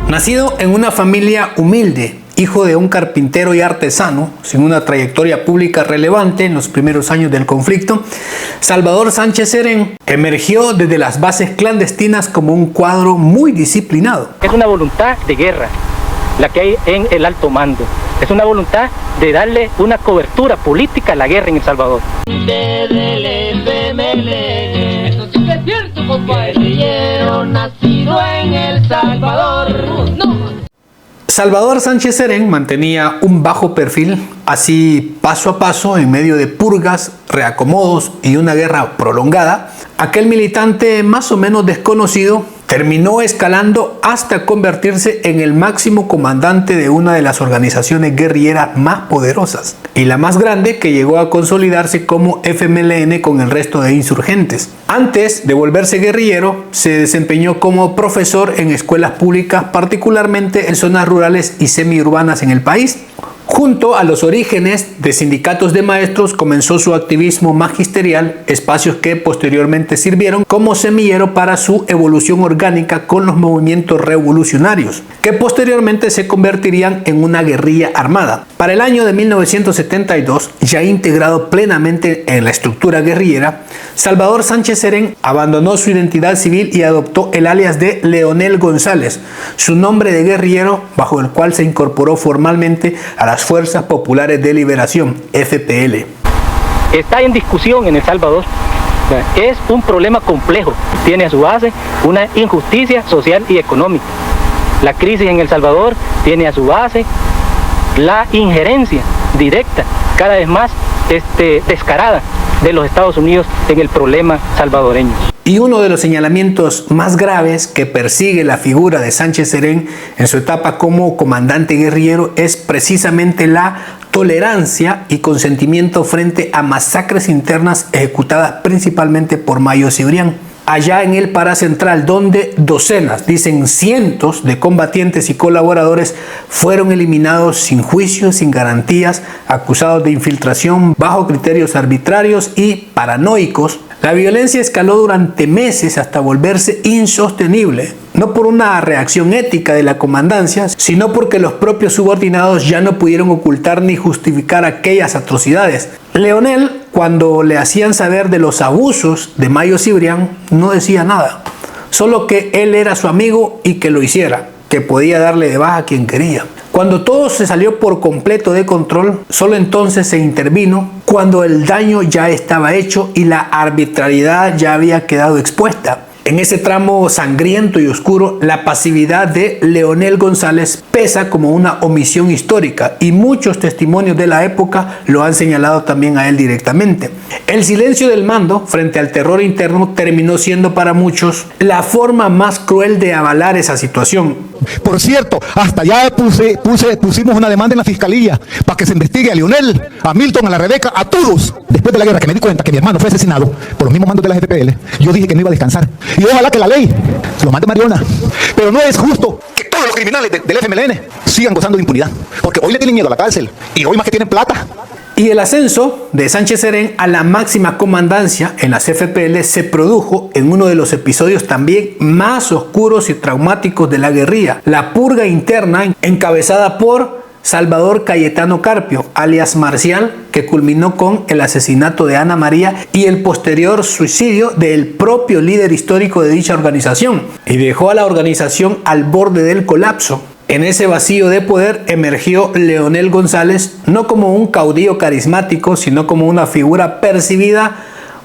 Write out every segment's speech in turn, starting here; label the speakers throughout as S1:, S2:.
S1: Nacido en una familia humilde, hijo de un carpintero y artesano, sin una trayectoria pública relevante en los primeros años del conflicto, Salvador Sánchez Serén emergió desde las bases clandestinas como un cuadro muy disciplinado.
S2: Es una voluntad de guerra la que hay en el alto mando. Es una voluntad de darle una cobertura política a la guerra en El Salvador.
S3: Eso sí que es cierto, compadre. Guerrillero nacido en El Salvador. No.
S1: Salvador Sánchez Serén mantenía un bajo perfil, así paso a paso, en medio de purgas, reacomodos y una guerra prolongada. Aquel militante más o menos desconocido terminó escalando hasta convertirse en el máximo comandante de una de las organizaciones guerrilleras más poderosas y la más grande, que llegó a consolidarse como FMLN con el resto de insurgentes. Antes de volverse guerrillero, se desempeñó como profesor en escuelas públicas, particularmente en zonas rurales y semiurbanas en el país. Junto a los orígenes de sindicatos de maestros comenzó su activismo magisterial, espacios que posteriormente sirvieron como semillero para su evolución orgánica con los movimientos revolucionarios, que posteriormente se convertirían en una guerrilla armada. Para el año de 1972, ya integrado plenamente en la estructura guerrillera, Salvador Sánchez Serén abandonó su identidad civil y adoptó el alias de Leonel González, su nombre de guerrillero, bajo el cual se incorporó formalmente a las Fuerzas Populares de Liberación, FPL.
S2: Está en discusión en El Salvador. Es un problema complejo. Tiene a su base una injusticia social y económica. La crisis en El Salvador tiene a su base la injerencia directa, cada vez más descarada, de los Estados Unidos en el problema salvadoreño.
S1: Y uno de los señalamientos más graves que persigue la figura de Sánchez Serén en su etapa como comandante guerrillero es precisamente la tolerancia y consentimiento frente a masacres internas ejecutadas principalmente por Mayo Cibrián, allá en el Pará Central, donde docenas, dicen cientos de combatientes y colaboradores fueron eliminados sin juicio, sin garantías, acusados de infiltración bajo criterios arbitrarios y paranoicos. La violencia escaló durante meses hasta volverse insostenible, no por una reacción ética de la comandancia, sino porque los propios subordinados ya no pudieron ocultar ni justificar aquellas atrocidades. Leonel, cuando le hacían saber de los abusos de Mayo Cibrián, no decía nada, solo que él era su amigo y que lo hiciera, que podía darle de baja a quien quería. Cuando todo se salió por completo de control, solo entonces se intervino, cuando el daño ya estaba hecho y la arbitrariedad ya había quedado expuesta. En ese tramo sangriento y oscuro, la pasividad de Leonel González pesa como una omisión histórica y muchos testimonios de la época lo han señalado también a él directamente. El silencio del mando frente al terror interno terminó siendo para muchos la forma más cruel de avalar esa situación.
S4: Por cierto, hasta ya pusimos una demanda en la fiscalía para que se investigue a Leonel, a Milton, a la Rebeca, a todos. Después de la guerra, que me di cuenta que mi hermano fue asesinado por los mismos mandos de la FPL, yo dije que no iba a descansar. Y ojalá que la ley lo mande Mariona. Pero no es justo que todos los criminales del FMLN sigan gozando de impunidad, porque hoy le tienen miedo a la cárcel y hoy más que tienen plata.
S1: Y el ascenso de Sánchez Serén a la máxima comandancia en las FPL se produjo en uno de los episodios también más oscuros y traumáticos de la guerrilla, la purga interna encabezada por Salvador Cayetano Carpio, alias Marcial, que culminó con el asesinato de Ana María y el posterior suicidio del propio líder histórico de dicha organización, y dejó a la organización al borde del colapso. En ese vacío de poder emergió Leonel González, no como un caudillo carismático, sino como una figura percibida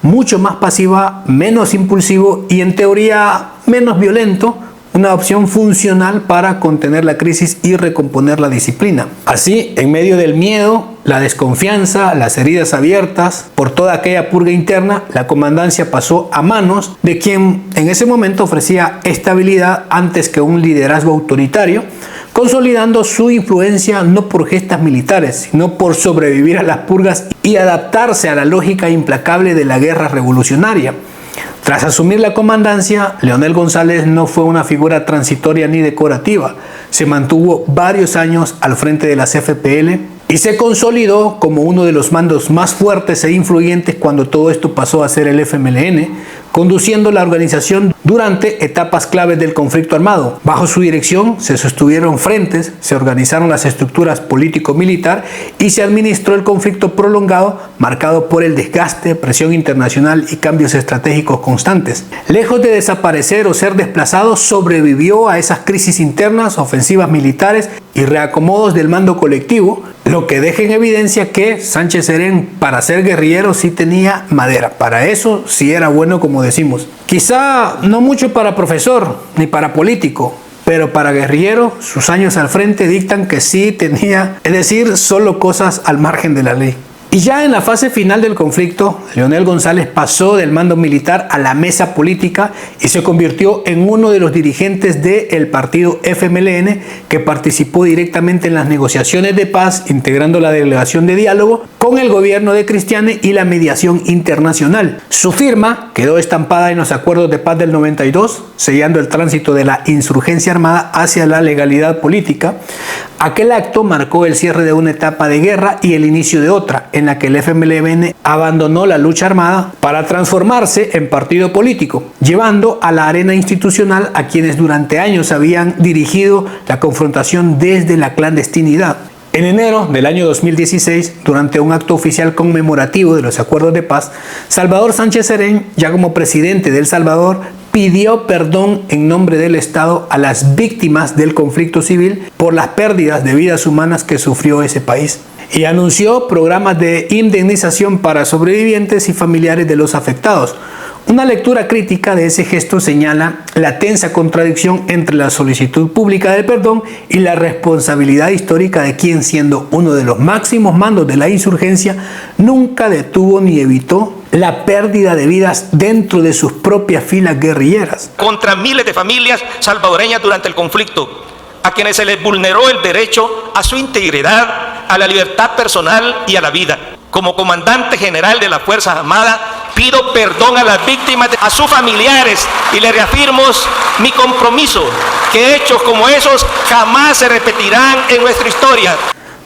S1: mucho más pasiva, menos impulsivo y en teoría menos violento, una opción funcional para contener la crisis y recomponer la disciplina. Así, en medio del miedo, la desconfianza, las heridas abiertas por toda aquella purga interna, la comandancia pasó a manos de quien en ese momento ofrecía estabilidad antes que un liderazgo autoritario, consolidando su influencia no por gestas militares, sino por sobrevivir a las purgas y adaptarse a la lógica implacable de la guerra revolucionaria. Tras asumir la comandancia, Leonel González no fue una figura transitoria ni decorativa. Se mantuvo varios años al frente de las FPL y se consolidó como uno de los mandos más fuertes e influyentes cuando todo esto pasó a ser el FMLN, conduciendo la organización durante etapas claves del conflicto armado. Bajo su dirección se sostuvieron frentes, se organizaron las estructuras político-militar y se administró el conflicto prolongado marcado por el desgaste, presión internacional y cambios estratégicos constantes. Lejos de desaparecer o ser desplazado, sobrevivió a esas crisis internas, ofensivas militares y reacomodos del mando colectivo, lo que deja en evidencia que Sánchez Serén, para ser guerrillero, sí tenía madera. Para eso sí era bueno, como decimos. Quizá no mucho para profesor ni para político, pero para guerrillero sus años al frente dictan que sí tenía, es decir, solo cosas al margen de la ley. Y ya en la fase final del conflicto, Leonel González pasó del mando militar a la mesa política y se convirtió en uno de los dirigentes del partido FMLN, que participó directamente en las negociaciones de paz, integrando la delegación de diálogo con el gobierno de Cristiane y la mediación internacional. Su firma quedó estampada en los acuerdos de paz del 92, sellando el tránsito de la insurgencia armada hacia la legalidad política. Aquel acto marcó el cierre de una etapa de guerra y el inicio de otra, en la que el FMLN abandonó la lucha armada para transformarse en partido político, llevando a la arena institucional a quienes durante años habían dirigido la confrontación desde la clandestinidad. En enero del año 2016, durante un acto oficial conmemorativo de los acuerdos de paz, Salvador Sánchez Serén, ya como presidente de El Salvador, pidió perdón en nombre del Estado a las víctimas del conflicto civil por las pérdidas de vidas humanas que sufrió ese país, y anunció programas de indemnización para sobrevivientes y familiares de los afectados. Una lectura crítica de ese gesto señala la tensa contradicción entre la solicitud pública de perdón y la responsabilidad histórica de quien, siendo uno de los máximos mandos de la insurgencia, nunca detuvo ni evitó la pérdida de vidas dentro de sus propias filas guerrilleras.
S5: Contra miles de familias salvadoreñas durante el conflicto, a quienes se les vulneró el derecho a su integridad, a la libertad personal y a la vida. Como comandante general de las Fuerzas Armadas, pido perdón a las víctimas, a sus familiares, y les reafirmo mi compromiso que hechos como esos jamás se repetirán en nuestra historia.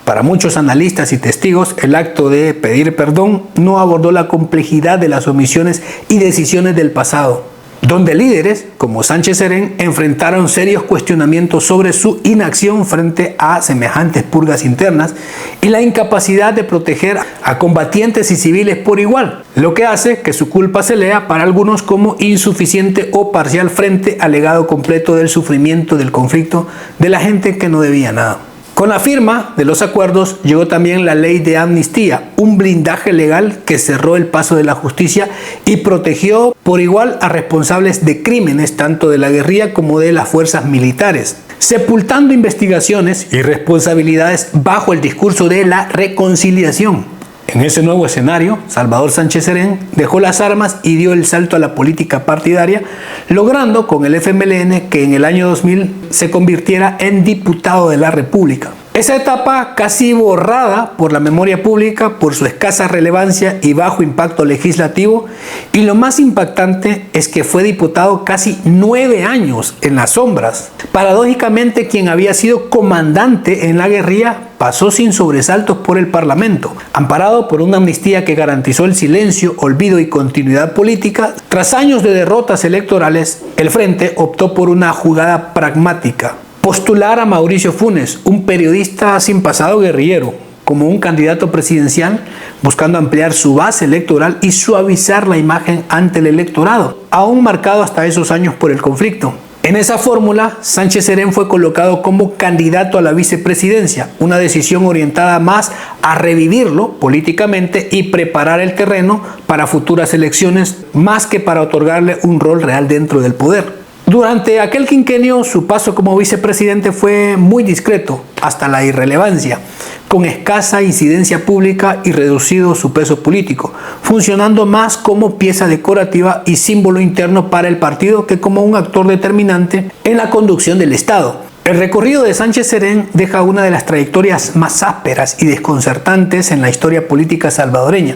S1: Para muchos analistas y testigos, el acto de pedir perdón no abordó la complejidad de las omisiones y decisiones del pasado, donde líderes como Sánchez Serén enfrentaron serios cuestionamientos sobre su inacción frente a semejantes purgas internas y la incapacidad de proteger a combatientes y civiles por igual, lo que hace que su culpa se lea para algunos como insuficiente o parcial frente al legado completo del sufrimiento del conflicto de la gente que no debía nada. Con la firma de los acuerdos llegó también la ley de amnistía, un blindaje legal que cerró el paso de la justicia y protegió por igual a responsables de crímenes tanto de la guerrilla como de las fuerzas militares, sepultando investigaciones y responsabilidades bajo el discurso de la reconciliación. En ese nuevo escenario, Salvador Sánchez Serén dejó las armas y dio el salto a la política partidaria, logrando con el FMLN que en el año 2000 se convirtiera en diputado de la República. Esa etapa casi borrada por la memoria pública por su escasa relevancia y bajo impacto legislativo, y lo más impactante es que fue diputado casi 9 años en las sombras. Paradójicamente, quien había sido comandante en la guerrilla pasó sin sobresaltos por el Parlamento, amparado por una amnistía que garantizó el silencio, olvido y continuidad política. Tras años de derrotas electorales, el Frente optó por una jugada pragmática: postular a Mauricio Funes, un periodista sin pasado guerrillero, como un candidato presidencial, buscando ampliar su base electoral y suavizar la imagen ante el electorado, aún marcado hasta esos años por el conflicto. En esa fórmula, Sánchez Serén fue colocado como candidato a la vicepresidencia, una decisión orientada más a revivirlo políticamente y preparar el terreno para futuras elecciones, más que para otorgarle un rol real dentro del poder. Durante aquel quinquenio, su paso como vicepresidente fue muy discreto, hasta la irrelevancia, con escasa incidencia pública y reducido su peso político, funcionando más como pieza decorativa y símbolo interno para el partido que como un actor determinante en la conducción del Estado. El recorrido de Sánchez Serén deja una de las trayectorias más ásperas y desconcertantes en la historia política salvadoreña.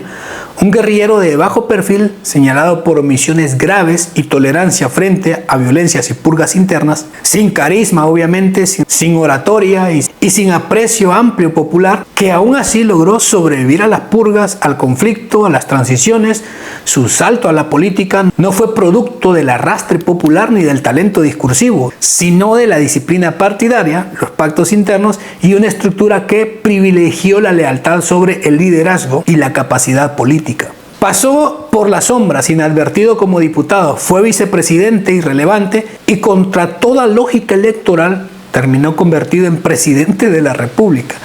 S1: Un guerrillero de bajo perfil, señalado por omisiones graves y tolerancia frente a violencias y purgas internas, sin carisma obviamente, sin oratoria y sin aprecio amplio popular, que aún así logró sobrevivir a las purgas, al conflicto, a las transiciones. Su salto a la política no fue producto del arrastre popular ni del talento discursivo, sino de la disciplina partidaria, los pactos internos y una estructura que privilegió la lealtad sobre el liderazgo y la capacidad política. Pasó por las sombras inadvertido como diputado, fue vicepresidente irrelevante y contra toda lógica electoral terminó convertido en presidente de la República,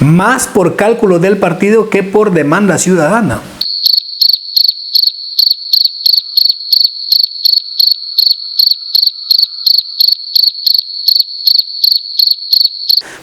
S1: más por cálculo del partido que por demanda ciudadana.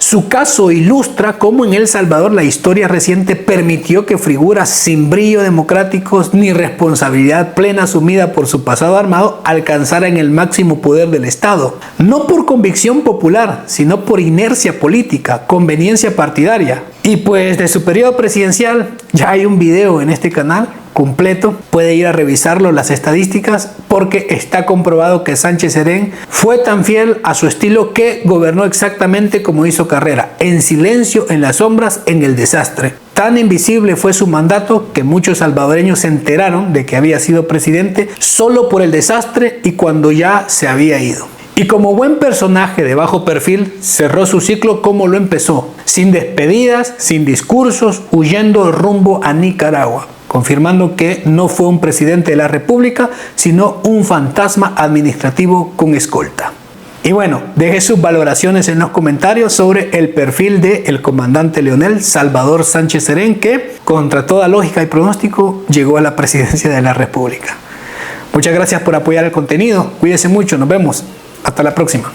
S1: Su caso ilustra cómo en El Salvador la historia reciente permitió que figuras sin brillo democráticos ni responsabilidad plena asumida por su pasado armado alcanzaran el máximo poder del Estado, no por convicción popular, sino por inercia política, conveniencia partidaria. Y pues de su periodo presidencial ya hay un video en este canal completo, puede ir a revisarlo, las estadísticas, porque está comprobado que Sánchez Serén fue tan fiel a su estilo que gobernó exactamente como hizo carrera, en silencio, en las sombras, en el desastre. Tan invisible fue su mandato que muchos salvadoreños se enteraron de que había sido presidente solo por el desastre y cuando ya se había ido. Y como buen personaje de bajo perfil, cerró su ciclo como lo empezó, sin despedidas, sin discursos, huyendo rumbo a Nicaragua, confirmando que no fue un presidente de la República, sino un fantasma administrativo con escolta. Y bueno, deje sus valoraciones en los comentarios sobre el perfil del comandante Leonel Salvador Sánchez Serén, que, contra toda lógica y pronóstico, llegó a la presidencia de la República. Muchas gracias por apoyar el contenido, cuídense mucho, nos vemos, hasta la próxima.